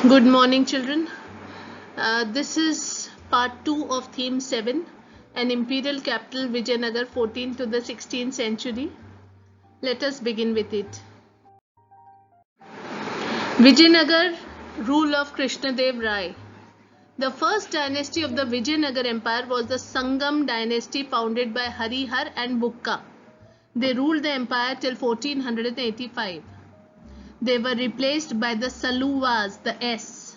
Good morning, children. This is part 2 of theme 7, an imperial capital Vijayanagar 14th to the 16th century. Let us begin with it. Vijayanagar, rule of Krishnadev Rai. The first dynasty of the Vijayanagar Empire was the Sangam dynasty founded by Harihar and Bukka. They ruled the empire till 1485. They were replaced by the Saluvas, the S,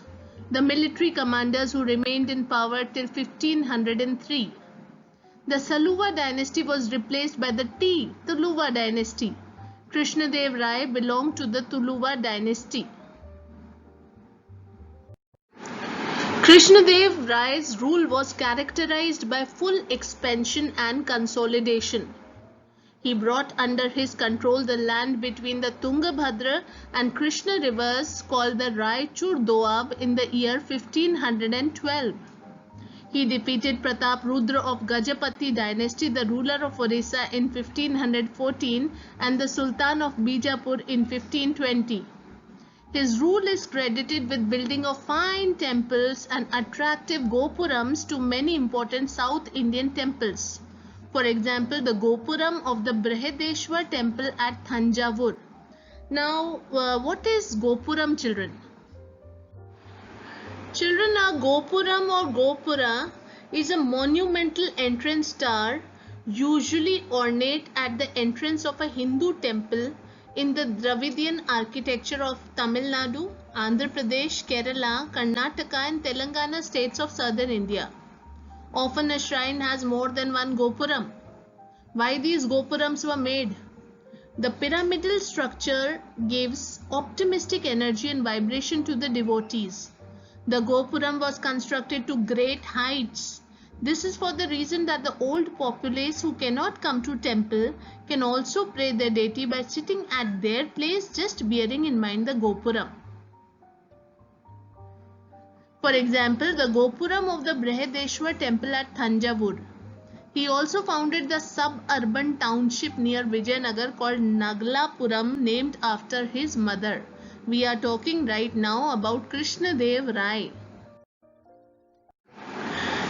the military commanders who remained in power till 1503. The Saluva dynasty was replaced by the T, Tuluva dynasty. Krishnadev Rai belonged to the Tuluva dynasty. Krishnadev Rai's rule was characterized by full expansion and consolidation. He brought under his control the land between the Tungabhadra and Krishna rivers called the Raichur Doab in the year 1512. He defeated Pratap Rudra of Gajapati dynasty, the ruler of Orissa, in 1514 and the Sultan of Bijapur in 1520. His rule is credited with building of fine temples and attractive gopurams to many important South Indian temples. For example, the Gopuram of the Brihadeshwar temple at Thanjavur. Now, what is Gopuram, children? Children, a Gopuram or Gopura is a monumental entrance tower, usually ornate at the entrance of a Hindu temple in the Dravidian architecture of Tamil Nadu, Andhra Pradesh, Kerala, Karnataka and Telangana states of southern India. Often a shrine has more than one Gopuram. Why these Gopurams were made? The pyramidal structure gives optimistic energy and vibration to the devotees. The Gopuram was constructed to great heights. This is for the reason that the old populace who cannot come to temple can also pray their deity by sitting at their place, just bearing in mind the Gopuram. For example, the Gopuram of the Brihadeshwar temple at Thanjavur. He also founded the suburban township near Vijayanagar called Naglapuram, named after his mother. We are talking right now about Krishnadev Rai.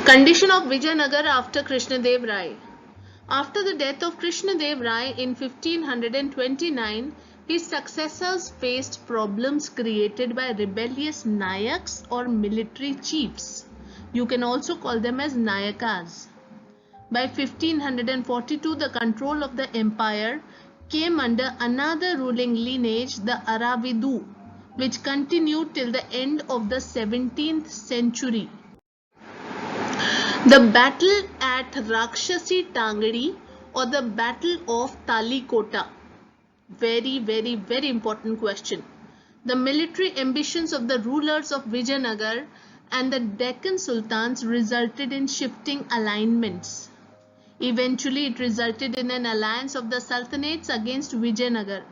Condition of Vijayanagar after Krishnadev Rai. After the death of Krishnadev Rai in 1529, his successors faced problems created by rebellious Nayaks or military chiefs. You can also call them as Nayakas. By 1542, the control of the empire came under another ruling lineage, the Aravidu, which continued till the end of the 17th century. The battle at Rakshasi Tangadi or the Battle of Talikota. Very important question. The military ambitions of the rulers of Vijayanagar and the Deccan Sultans resulted in shifting alignments. Eventually, it resulted in an alliance of the Sultanates against Vijayanagar.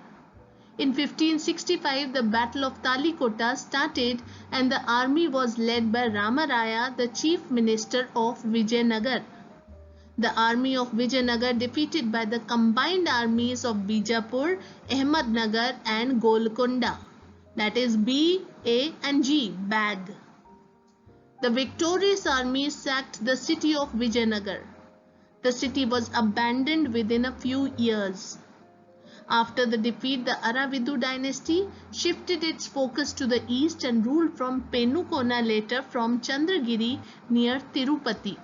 In 1565, the Battle of Talikota started and the army was led by Ramaraya, the chief minister of Vijayanagar. The army of Vijayanagar defeated by the combined armies of Bijapur, Ahmednagar and Golconda. That is B, A and G, BAG. The victorious army sacked the city of Vijayanagar. The city was abandoned within a few years. After the defeat, the Aravidu dynasty shifted its focus to the east and ruled from Penukona, later from Chandragiri near Tirupati.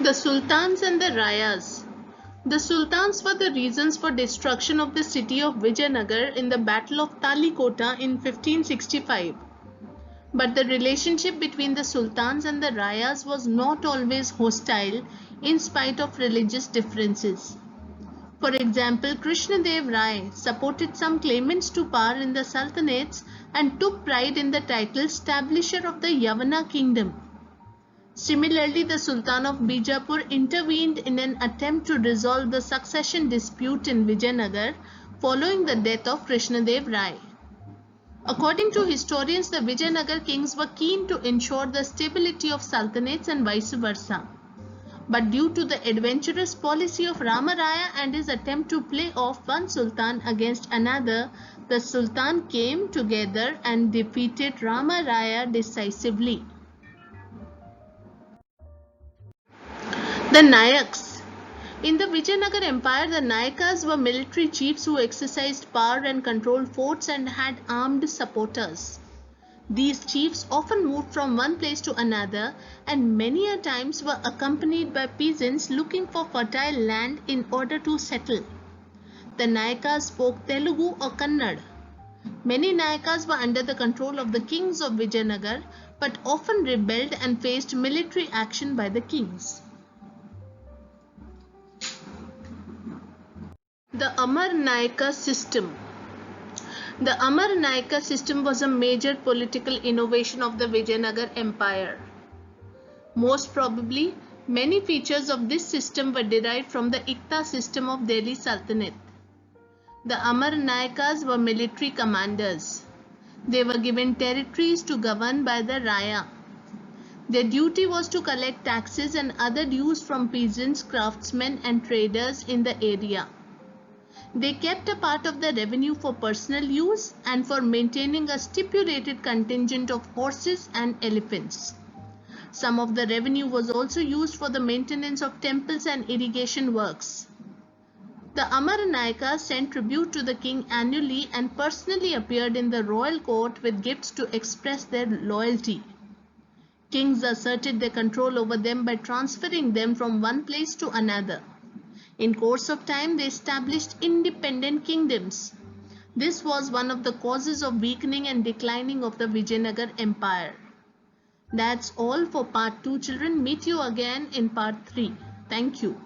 The Sultans and the Rayas. The Sultans were the reasons for destruction of the city of Vijayanagar in the Battle of Talikota in 1565. But the relationship between the Sultans and the Rayas was not always hostile in spite of religious differences. For example, Krishnadev Rai supported some claimants to power in the Sultanates and took pride in the title Stablisher of the Yavana Kingdom. Similarly, the Sultan of Bijapur intervened in an attempt to resolve the succession dispute in Vijayanagar following the death of Krishnadev Rai. According to historians, the Vijayanagar kings were keen to ensure the stability of Sultanates and vice versa. But due to the adventurous policy of Rama Raya and his attempt to play off one sultan against another, the sultan came together and defeated Rama Raya decisively. The Nayaks. In the Vijayanagar Empire, the Nayakas were military chiefs who exercised power and controlled forts and had armed supporters. These chiefs often moved from one place to another and many a times were accompanied by peasants looking for fertile land in order to settle. The Nayakas spoke Telugu or Kannada. Many Nayakas were under the control of the kings of Vijayanagar but often rebelled and faced military action by the kings. The Amar Nayaka system. The Amar Nayaka system was a major political innovation of the Vijayanagar Empire. Most probably, many features of this system were derived from the Ikta system of Delhi Sultanate. The Amar Nayakas were military commanders. They were given territories to govern by the Raya. Their duty was to collect taxes and other dues from peasants, craftsmen and traders in the area. They kept a part of the revenue for personal use and for maintaining a stipulated contingent of horses and elephants. Some of the revenue was also used for the maintenance of temples and irrigation works. The Amar Nayakas sent tribute to the king annually and personally appeared in the royal court with gifts to express their loyalty. Kings asserted their control over them by transferring them from one place to another. In course of time, they established independent kingdoms. This was one of the causes of weakening and declining of the Vijayanagar Empire. That's all for part 2, children. Meet you again in part 3. Thank you.